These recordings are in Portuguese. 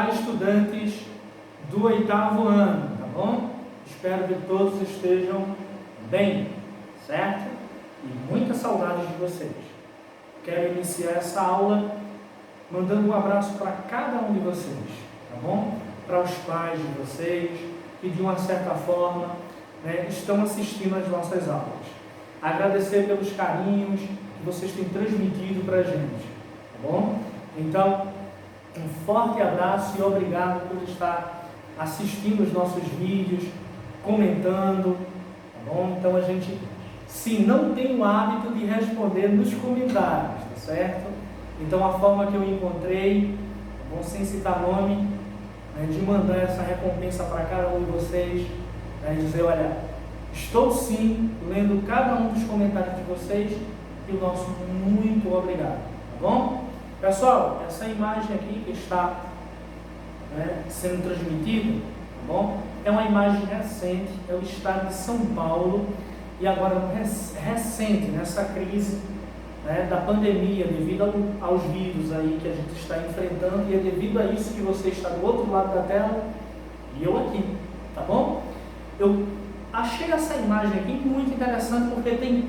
Estudantes do 8º ano, tá bom? Espero que todos estejam bem, certo? E muita saudade de vocês. Quero iniciar essa aula mandando um abraço para cada um de vocês, tá bom? Para os pais de vocês que de uma certa forma estão assistindo às nossas aulas. Agradecer pelos carinhos que vocês têm transmitido para a gente, tá bom? Então, um forte abraço e obrigado por estar assistindo os nossos vídeos, comentando, tá bom? Então a gente, se não tem o hábito de responder nos comentários, tá certo? Então a forma que eu encontrei, tá bom? Sem citar nome, de mandar essa recompensa para cada um de vocês, dizer, olha, estou sim lendo cada um dos comentários de vocês e o nosso muito obrigado, tá bom? Pessoal, essa imagem aqui que está sendo transmitida, tá bom? É uma imagem recente, é o estado de São Paulo, e agora recente, nessa crise da pandemia, devido aos vírus aí que a gente está enfrentando, e é devido a isso que você está do outro lado da tela e eu aqui, tá bom? Eu achei essa imagem aqui muito interessante porque tem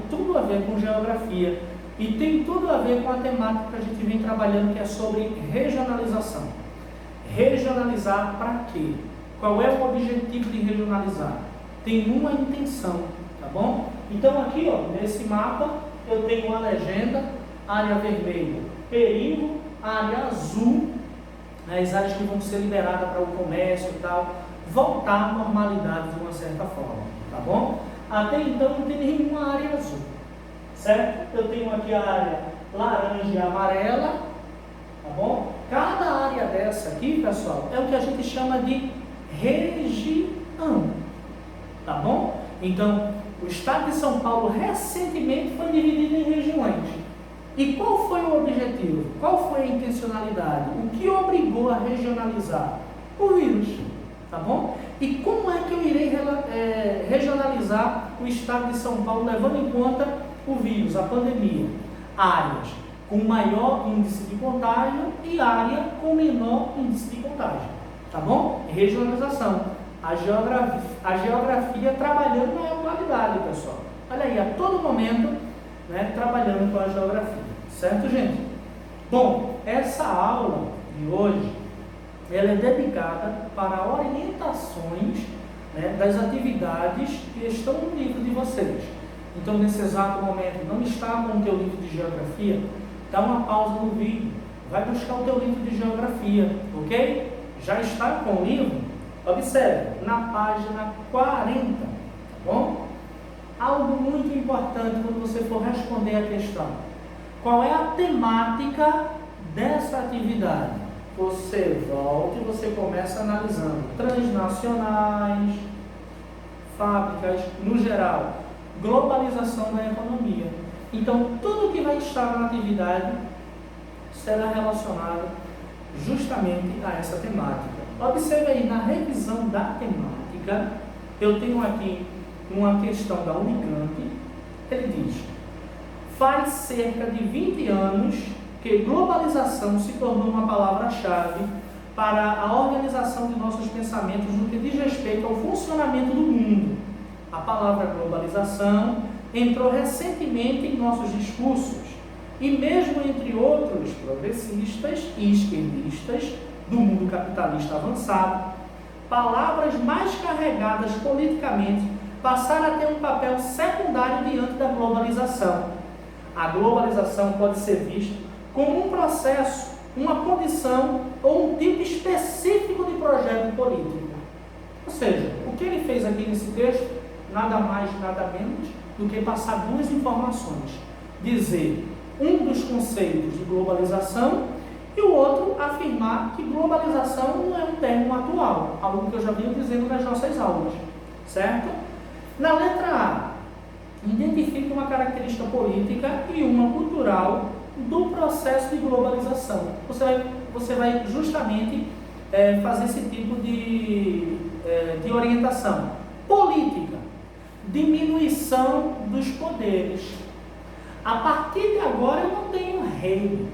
tudo a ver com geografia. E tem tudo a ver com a temática que a gente vem trabalhando, que é sobre regionalização. Regionalizar para quê? Qual é o objetivo de regionalizar? Tem uma intenção, tá bom? Então aqui, nesse mapa, eu tenho uma legenda, área vermelha, perigo, área azul, as áreas que vão ser liberadas para o comércio e tal, voltar à normalidade de uma certa forma, tá bom? Até então não tem nenhuma área azul. Certo? Eu tenho aqui a área laranja e amarela, tá bom? Cada área dessa aqui, pessoal, é o que a gente chama de região, tá bom? Então, o estado de São Paulo recentemente foi dividido em regiões. E qual foi o objetivo? Qual foi a intencionalidade? O que obrigou a regionalizar? O vírus, tá bom? E como é que eu irei regionalizar o estado de São Paulo, levando em conta o vírus, a pandemia? Áreas com maior índice de contágio e área com menor índice de contágio, tá bom? Regionalização. A geografia trabalhando na igualdade, pessoal. Olha aí, a todo momento, trabalhando com a geografia, certo, gente? Bom, essa aula de hoje, ela é dedicada para orientações das atividades que estão no livro de vocês. Então, nesse exato momento, não está com o teu livro de geografia, dá uma pausa no vídeo, vai buscar o teu livro de geografia, ok? Já está com o livro? Observe, na página 40, tá bom? Algo muito importante quando você for responder a questão. Qual é a temática dessa atividade? Você volta e você começa analisando transnacionais, fábricas, no geral, globalização da economia. Então, tudo que vai estar na atividade será relacionado justamente a essa temática. Observe aí, na revisão da temática, eu tenho aqui uma questão da Unicamp. Ele diz: faz cerca de 20 anos que globalização se tornou uma palavra-chave para a organização de nossos pensamentos no que diz respeito ao funcionamento do mundo. A palavra globalização entrou recentemente em nossos discursos e mesmo entre outros progressistas e esquerdistas do mundo capitalista avançado, palavras mais carregadas politicamente passaram a ter um papel secundário diante da globalização. A globalização pode ser vista como um processo, uma condição ou um tipo específico de projeto político. Ou seja, o que ele fez aqui nesse texto nada mais, nada menos do que passar duas informações. Dizer um dos conceitos de globalização e o outro afirmar que globalização não é um termo atual, algo que eu já venho dizendo nas nossas aulas, certo? Na letra A, identifique uma característica política e uma cultural do processo de globalização. Você vai justamente fazer esse tipo de orientação. Política, diminuição dos poderes. A partir de agora eu não tenho rei.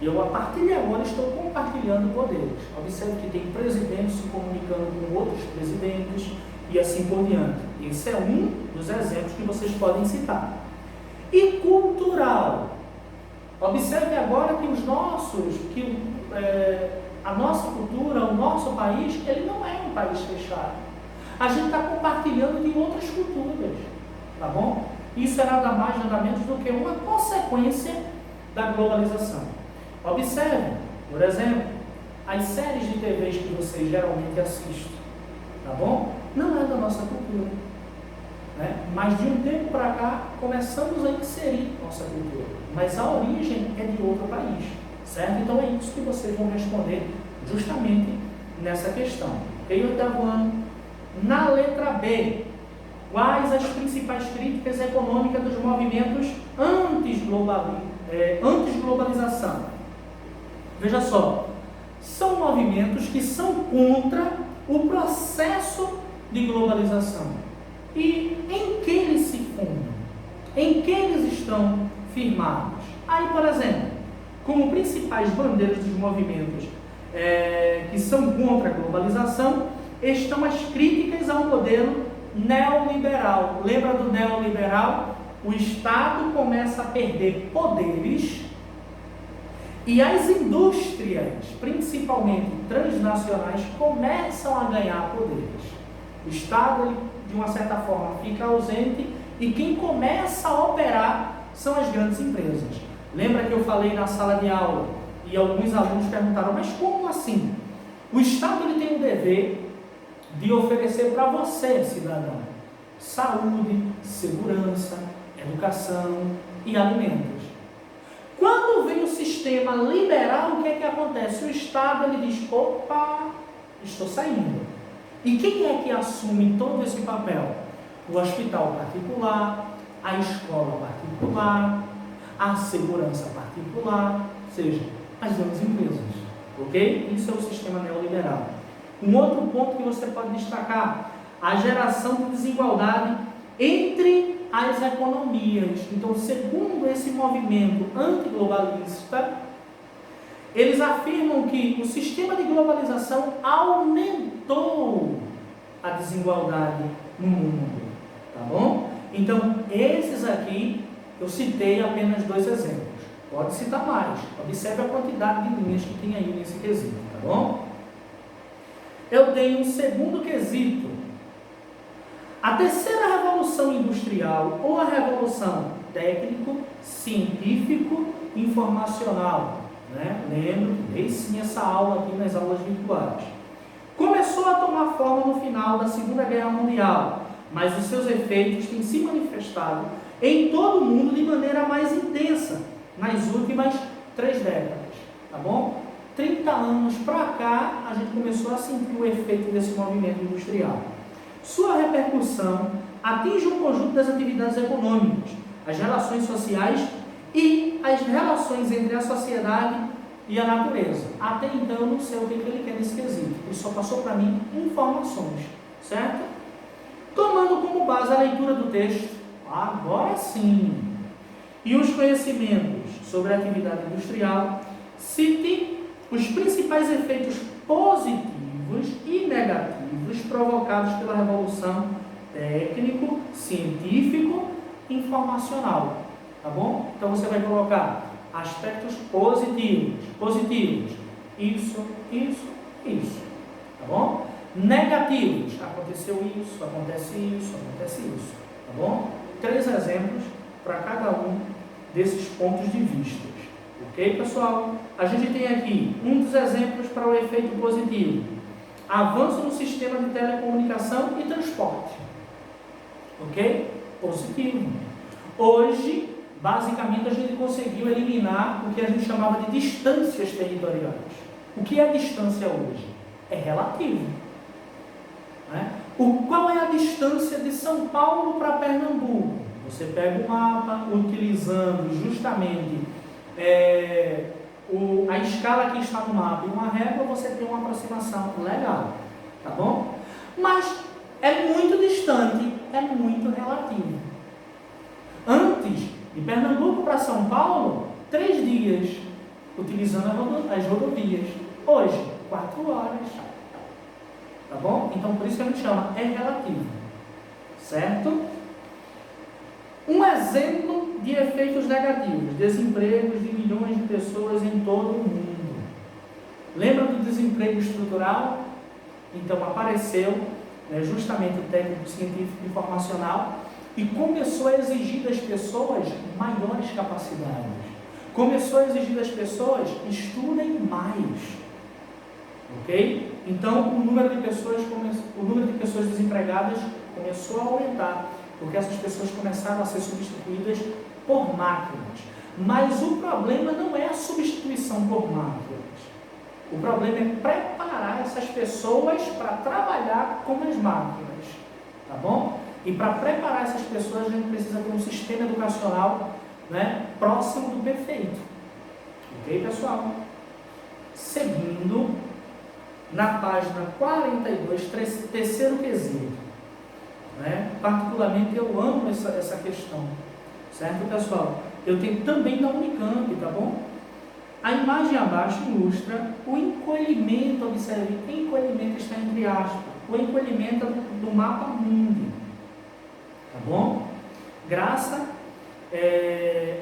Eu, a partir de agora, estou compartilhando poderes. Observe que tem presidentes se comunicando com outros presidentes e assim por diante. Esse é um dos exemplos que vocês podem citar. E cultural. Observe agora que a nossa cultura, o nosso país, ele não é um país fechado. A gente está compartilhando de outras culturas, tá bom? Isso é nada mais, nada menos do que uma consequência da globalização. Observe, por exemplo, as séries de TV que vocês geralmente assistem, tá bom? Não é da nossa cultura, né? Mas de um tempo para cá, começamos a inserir nossa cultura, mas a origem é de outro país, certo? Então é isso que vocês vão responder justamente nessa questão. Ok, oitavo ano? Na letra B, quais as principais críticas econômicas dos movimentos anti-globalização? Veja só, são movimentos que são contra o processo de globalização. E em que eles se fundam? Em que eles estão firmados? Aí, por exemplo, como principais bandeiras dos movimentos que são contra a globalização, estão as críticas ao modelo neoliberal. Lembra do neoliberal? O Estado começa a perder poderes e as indústrias, principalmente transnacionais, começam a ganhar poderes. O Estado, ele, de uma certa forma, fica ausente e quem começa a operar são as grandes empresas. Lembra que eu falei na sala de aula e alguns alunos perguntaram, mas como assim? O Estado, ele tem o dever de oferecer para você, cidadão, saúde, segurança, educação e alimentos. Quando vem o sistema liberal, o que é que acontece? O Estado, ele diz, opa, estou saindo. E quem é que assume todo esse papel? O hospital particular, a escola particular, a segurança particular, ou seja, as grandes empresas. Ok? Isso é o sistema neoliberal. Um outro ponto que você pode destacar, a geração de desigualdade entre as economias. Então, segundo esse movimento antiglobalista, eles afirmam que o sistema de globalização aumentou a desigualdade no mundo, tá bom? Então, esses aqui, eu citei apenas 2 exemplos. Pode citar mais. Observe a quantidade de linhas que tem aí nesse quesito, tá bom? Eu tenho um segundo quesito. A terceira revolução industrial ou a revolução técnico-científico-informacional, né? Lembro que dei sim essa aula aqui nas aulas virtuais. Começou a tomar forma no final da Segunda Guerra Mundial, mas os seus efeitos têm se manifestado em todo o mundo de maneira mais intensa nas últimas 3 décadas, tá bom? 30 anos para cá, a gente começou a sentir o efeito desse movimento industrial. Sua repercussão atinge um conjunto das atividades econômicas, as relações sociais e as relações entre a sociedade e a natureza. Até então, eu não sei o que ele quer nesse quesito. Ele só passou para mim informações, certo? Tomando como base a leitura do texto, agora sim, e os conhecimentos sobre a atividade industrial, cite os principais efeitos positivos e negativos provocados pela revolução técnico-científico-informacional, tá bom? Então você vai colocar aspectos positivos, isso, tá bom? Negativos, aconteceu isso, acontece isso, tá bom? 3 exemplos para cada um desses pontos de vista. Ok, pessoal? A gente tem aqui um dos exemplos para o efeito positivo. Avanço no sistema de telecomunicação e transporte. Ok? Positivo. Hoje, basicamente, a gente conseguiu eliminar o que a gente chamava de distâncias territoriais. O que é distância hoje? É relativo. Né? Qual é a distância de São Paulo para Pernambuco? Você pega o mapa, utilizando justamente a escala que está no mapa e uma régua, você tem uma aproximação legal, tá bom? Mas é muito distante, é muito relativo. Antes, de Pernambuco para São Paulo, 3 dias, utilizando as rodovias. Hoje, 4 horas. Tá bom? Então, por isso que a gente chama, é relativo. Certo? Um exemplo de efeitos negativos: desempregos de milhões de pessoas em todo o mundo. Lembra do desemprego estrutural? Então, apareceu justamente o técnico científico informacional e começou a exigir das pessoas maiores capacidades. Começou a exigir das pessoas, estudem mais. Ok? Então, o número de pessoas desempregadas começou a aumentar, porque essas pessoas começaram a ser substituídas por máquinas. Mas o problema não é a substituição por máquinas. O problema é preparar essas pessoas para trabalhar com as máquinas. Tá bom? E para preparar essas pessoas, a gente precisa ter um sistema educacional, próximo do perfeito. Ok, pessoal? Seguindo, na página 42, terceiro quesito. Particularmente eu amo essa questão. Certo, pessoal? Eu tenho também na Unicamp, tá bom? A imagem abaixo ilustra o encolhimento, observe, encolhimento está entre aspas, o encolhimento do mapa mundi. Tá bom? Graças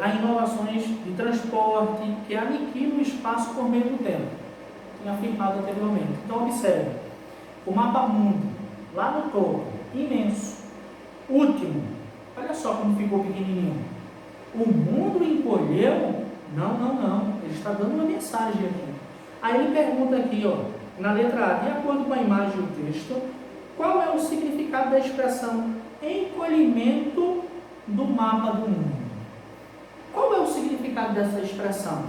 a inovações de transporte que aniquilam o espaço por meio do tempo. Tinha afirmado anteriormente. Então, observe, o mapa mundi, lá no topo, imenso, último, olha só como ficou pequenininho. O mundo encolheu? Não, ele está dando uma mensagem aqui. Aí ele pergunta aqui, na letra A, de acordo com a imagem e o texto, qual é o significado da expressão encolhimento do mapa do mundo? Qual é o significado dessa expressão?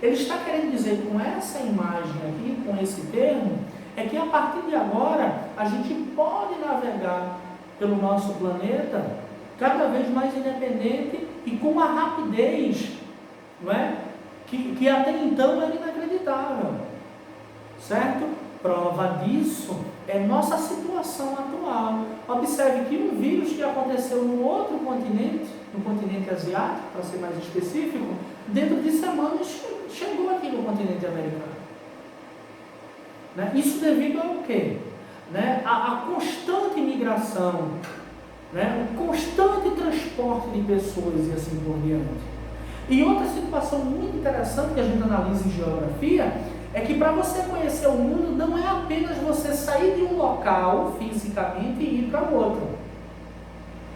Ele está querendo dizer com essa imagem aqui, com esse termo, é que a partir de agora a gente pode navegar pelo nosso planeta cada vez mais independente e com uma rapidez, que até então era inacreditável. Certo? Prova disso é nossa situação atual. Observe que um vírus que aconteceu no outro continente, no continente asiático, para ser mais específico, dentro de semanas chegou aqui no continente americano. Isso devido ao quê? A constante migração, o constante transporte de pessoas e assim por diante. E outra situação muito interessante que a gente analisa em geografia é que para você conhecer o mundo não é apenas você sair de um local fisicamente e ir para o outro,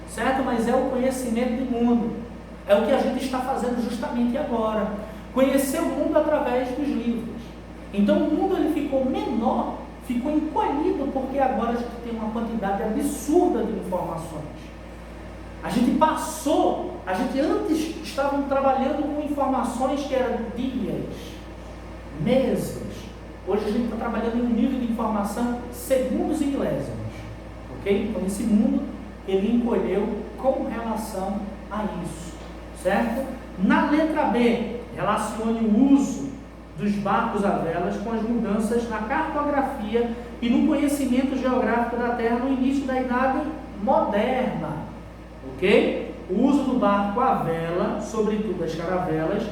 certo? Mas é o conhecimento do mundo. É o que a gente está fazendo justamente agora. Conhecer o mundo através dos livros. Então o mundo ele ficou menor, ficou encolhido, porque agora a gente tem uma quantidade absurda de informações. A gente antes estavam trabalhando com informações que eram dias, meses. Hoje a gente está trabalhando em um nível de informação segundos e milésimos. Ok? Então esse mundo ele encolheu com relação a isso. Certo? Na letra B, relacione o uso dos barcos a velas com as mudanças na cartografia e no conhecimento geográfico da Terra no início da Idade Moderna. Ok? O uso do barco a vela, sobretudo as caravelas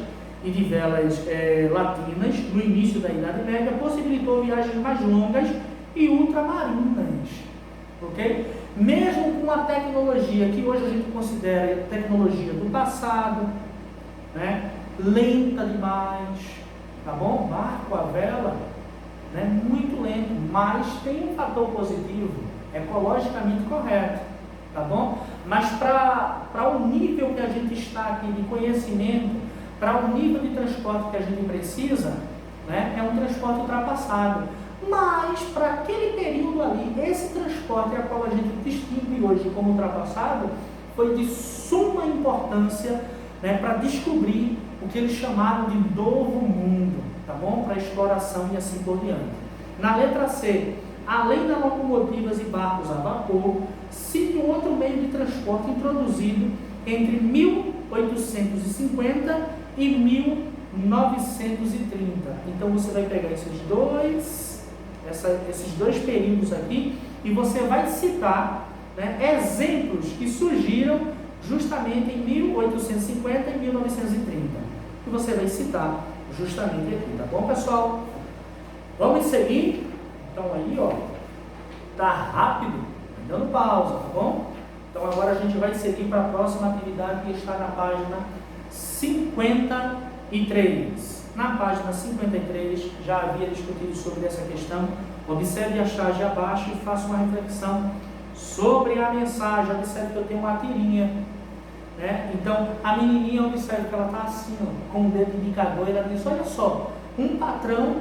e de velas latinas, no início da Idade Média, possibilitou viagens mais longas e ultramarinas. Ok? Mesmo com a tecnologia que hoje a gente considera tecnologia do passado, lenta demais, tá bom? Barco a vela, muito lento, mas tem um fator positivo, ecologicamente correto, tá bom? Mas para o nível que a gente está aqui de conhecimento, para o nível de transporte que a gente precisa, é um transporte ultrapassado. Mas para aquele período ali, esse transporte a qual a gente distingue hoje como ultrapassado, foi de suma importância, para descobrir o que eles chamaram de novo mundo, tá bom? Para exploração e assim por diante. Na letra C, além das locomotivas e barcos a vapor, cite um outro meio de transporte introduzido entre 1850 e 1930. Então você vai pegar esses dois períodos aqui e você vai citar exemplos que surgiram justamente em 1850 e 1930. E você vai citar justamente aqui, tá bom, pessoal? Vamos seguir? Então aí, ó, tá rápido, dando pausa, tá bom? Então agora a gente vai seguir para a próxima atividade que está na página 53. Na página 53 já havia discutido sobre essa questão. Observe a charge abaixo e faça uma reflexão sobre a mensagem. Observe que eu tenho uma tirinha, né? Então a menininha, observe que ela está assim, ó, com o dedo indicador, e ela diz: olha só, um patrão,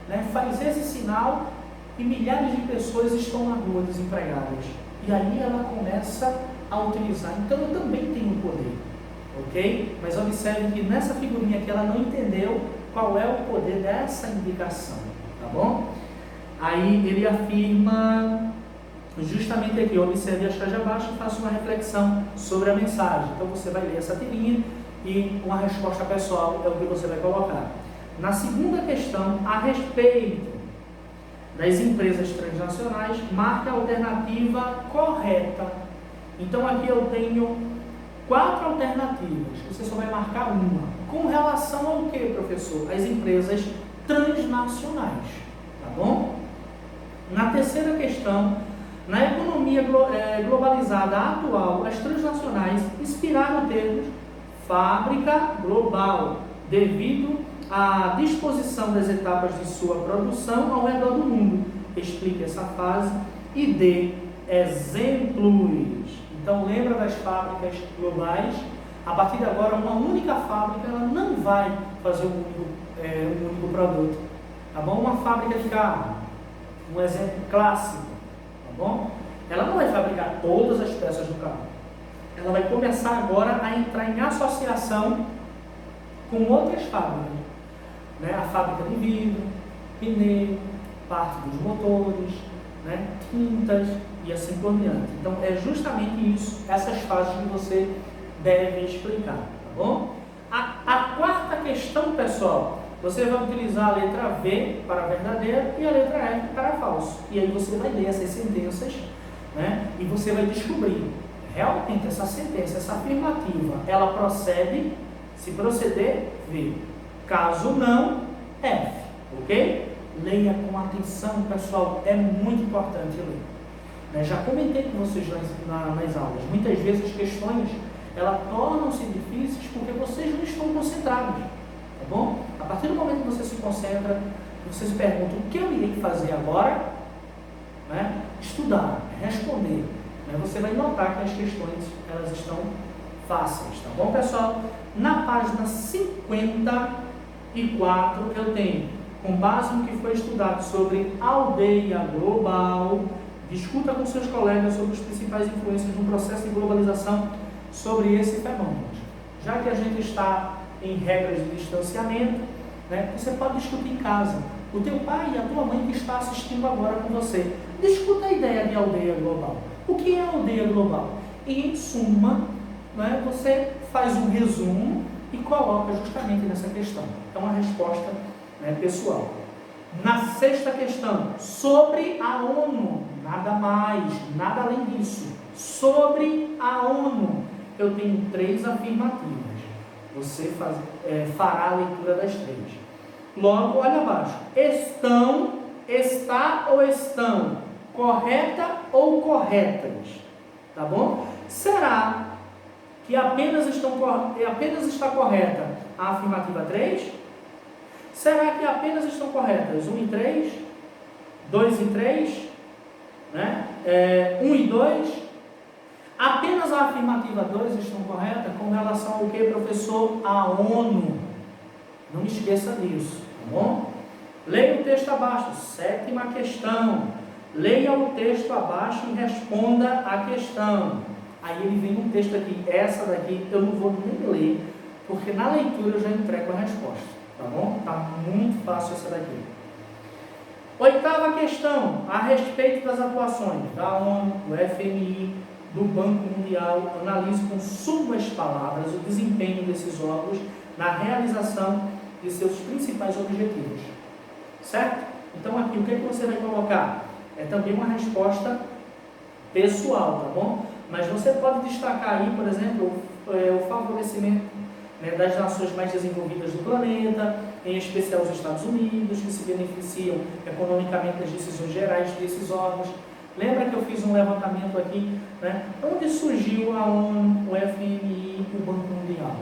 né, faz esse sinal e milhares de pessoas estão na rua desempregadas. E aí ela começa a utilizar. Então eu também tenho poder, ok? Mas observe que nessa figurinha aqui ela não entendeu qual é o poder dessa indicação, tá bom? Aí ele afirma justamente aqui, observe a charge abaixo e faça uma reflexão sobre a mensagem. Então você vai ler essa tirinha e uma resposta pessoal é o que você vai colocar. Na segunda questão, a respeito das empresas transnacionais, marque a alternativa correta. Então aqui eu tenho 4 alternativas, você só vai marcar uma. Com relação ao que, professor? As empresas transnacionais, tá bom? Na terceira questão, na economia globalizada atual, as transnacionais inspiraram o termo fábrica global, devido à disposição das etapas de sua produção ao redor do mundo. Explique essa fase e dê exemplos. Então lembra das fábricas globais? A partir de agora, uma única fábrica ela não vai fazer um único produto, tá bom? Uma fábrica de carro, um exemplo clássico, tá bom? Ela não vai fabricar todas as peças do carro. Ela vai começar agora a entrar em associação com outras fábricas, né? A fábrica de vidro, pneu, parte dos motores, né? Tintas e assim por diante. Então é justamente isso, essas fases que você deve explicar, tá bom? A quarta questão, pessoal, você vai utilizar a letra V para verdadeiro e a letra R para falso. E aí você vai ler essas sentenças, né? E você vai descobrir realmente essa sentença, essa afirmativa, ela procede. Se proceder, V. Caso não, F. Ok? Leia com atenção, pessoal, é muito importante ler. Né? Já comentei com vocês nas aulas, muitas vezes as questões elas tornam-se difíceis porque vocês não estão concentrados, tá bom? A partir do momento que você se concentra, você se pergunta: o que eu irei fazer agora? Né? Estudar, responder. Né? Você vai notar que as questões elas estão fáceis, tá bom, pessoal? Na página 54 eu tenho, com base no que foi estudado sobre aldeia global, discuta com seus colegas sobre as principais influências no processo de globalização sobre esse fenômeno. Já que a gente está em regras de distanciamento, né, você pode discutir em casa. O teu pai e a tua mãe que está assistindo agora com você, discuta a ideia de aldeia global. O que é aldeia global? E em suma, né, você faz um resumo e coloca justamente nessa questão. Então a resposta é pessoal. Na sexta questão, sobre a ONU, nada mais, nada além disso. Sobre a ONU, eu tenho 3 afirmativas. Você fará a leitura das 3. Logo, olha abaixo. Estão, está ou estão, correta ou corretas? Tá bom? Será que apenas está correta a afirmativa 3? Será que apenas estão corretas 1 e 3? 2 e 3? Né? 1 e 2? Apenas a afirmativa 2 estão corretas com relação ao que, professor? A ONU. Não esqueça disso, tá bom? Leia o texto abaixo, 7ª questão. Leia o texto abaixo e responda a questão. Aí ele vem um texto aqui, essa daqui eu não vou nem ler, porque na leitura eu já entrego a resposta, tá bom? Tá muito fácil essa daqui. 8ª questão, a respeito das atuações da ONU, do FMI, do Banco Mundial, analise com suas palavras o desempenho desses órgãos na realização de seus principais objetivos. Certo? Então aqui o que você vai colocar? É também uma resposta pessoal, tá bom? Mas você pode destacar aí, por exemplo, o favorecimento, né, das nações mais desenvolvidas do planeta, em especial os Estados Unidos, que se beneficiam economicamente das decisões gerais desses órgãos. Lembra que eu fiz um levantamento aqui, né? Onde surgiu a ONU, o FMI, o Banco Mundial?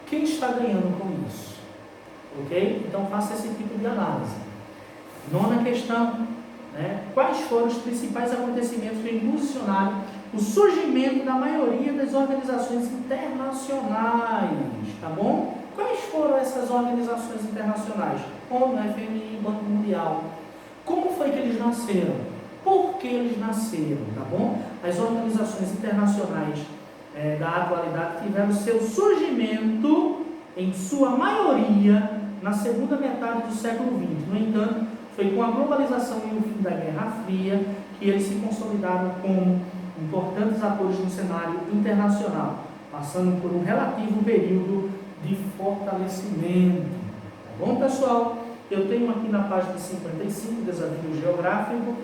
Quem está ganhando com isso? Ok? Então faça esse tipo de análise. Nona questão, né? Quais foram os principais acontecimentos que impulsionaram o surgimento da maioria das organizações internacionais? Tá bom? Quais foram essas organizações internacionais? ONU, FMI, Banco Mundial. Como foi que eles nasceram? Por que eles nasceram? Tá bom? As organizações internacionais da atualidade tiveram seu surgimento, em sua maioria, na segunda metade do século XX. No entanto, foi com a globalização e o fim da Guerra Fria que eles se consolidaram como importantes atores no cenário internacional, passando por um relativo período de fortalecimento. Tá bom, pessoal? Eu tenho aqui na página 55, Desafio Geográfico,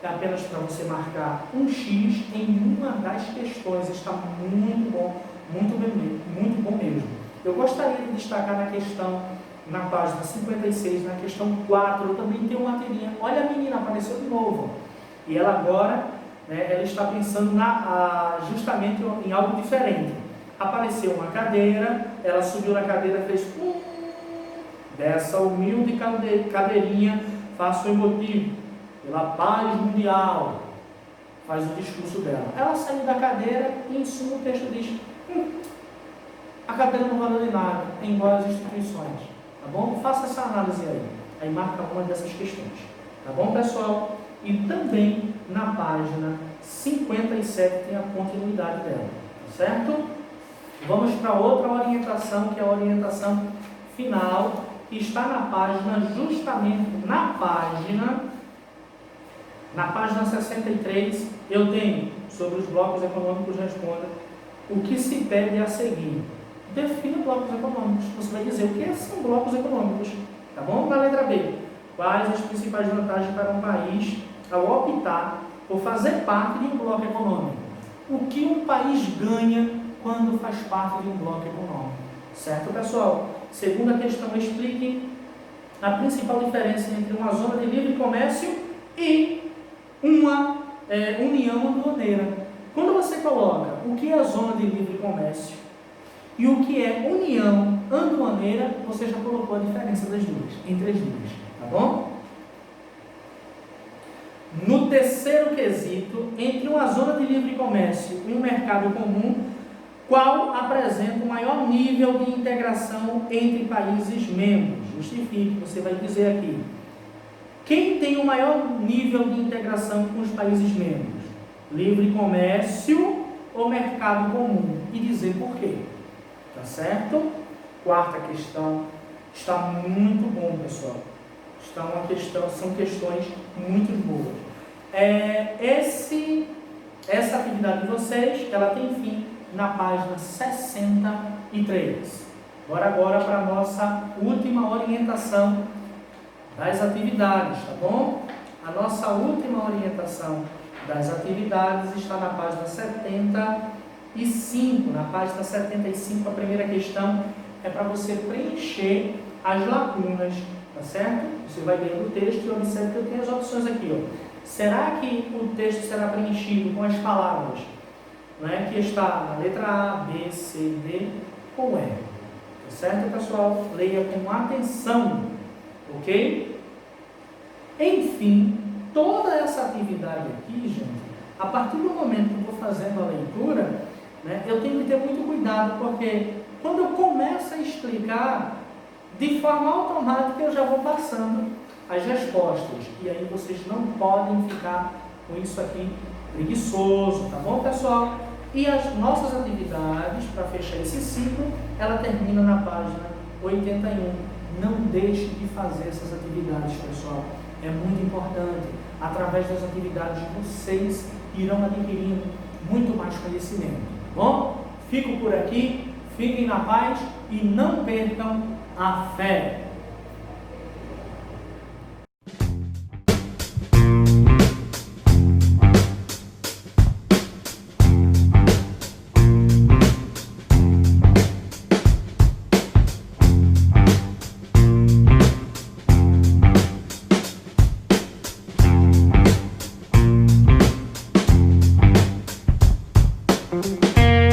é apenas para você marcar um X em uma das questões. Está muito bom, muito bom mesmo. Eu gostaria de destacar na questão, na página 56, na questão 4, eu também tenho uma telinha. Olha, a menina apareceu de novo. E ela agora, né, ela está pensando justamente em algo diferente. Apareceu uma cadeira, ela subiu na cadeira, fez dessa humilde cadeirinha, faço o emotivo pela paz mundial, faz o discurso dela. Ela saiu da cadeira e em suma o texto diz: a cadeira não vale nada, embora as instituições. Tá bom? Faça essa análise aí. Aí marca uma dessas questões. Tá bom, pessoal? E também na página 57 tem a continuidade dela. Tá certo? Vamos para outra orientação, que é a orientação final, que está na página, justamente na página 63, eu tenho sobre os blocos econômicos. Responda o que se pede a seguir. Defina blocos econômicos. Você vai dizer o que são blocos econômicos. Tá bom? Na letra B, quais as principais vantagens para um país ao optar por fazer parte de um bloco econômico? O que um país ganha quando faz parte de um bloco econômico? Certo, pessoal? Segunda questão, explique a principal diferença entre uma zona de livre comércio e uma união aduaneira. Quando você coloca o que é a zona de livre comércio e o que é união aduaneira, você já colocou a diferença das duas, entre as duas, tá bom? No terceiro quesito, entre uma zona de livre comércio e um mercado comum, qual apresenta o maior nível de integração entre países membros? Justifique, você vai dizer aqui. Quem tem o maior nível de integração com os países membros? Livre comércio ou mercado comum? E dizer por quê. Tá certo? Quarta questão. Está muito bom, pessoal. São questões muito boas. Essa atividade de vocês, ela tem fim na página 63. Bora agora para a nossa última orientação das atividades, tá bom? A nossa última orientação das atividades está na página 75. Na página 75, a primeira questão é para você preencher as lacunas, tá certo? Você vai ler o texto e observe que eu tenho as opções aqui, ó. Será que o texto será preenchido com as palavras, né, que está na letra A, B, C, D ou E? Tá certo, pessoal? Leia com atenção, ok? Enfim, toda essa atividade aqui, gente, a partir do momento que eu vou fazendo a leitura, né, eu tenho que ter muito cuidado, porque quando eu começo a explicar, de forma automática eu já vou passando as respostas, e aí vocês não podem ficar com isso aqui preguiçoso, tá bom, pessoal? E as nossas atividades, para fechar esse ciclo, ela termina na página 81. Não deixe de fazer essas atividades, pessoal. É muito importante. Através das atividades, vocês irão adquirindo muito mais conhecimento. Tá bom? Fico por aqui, fiquem na paz e não percam a fé. Fui!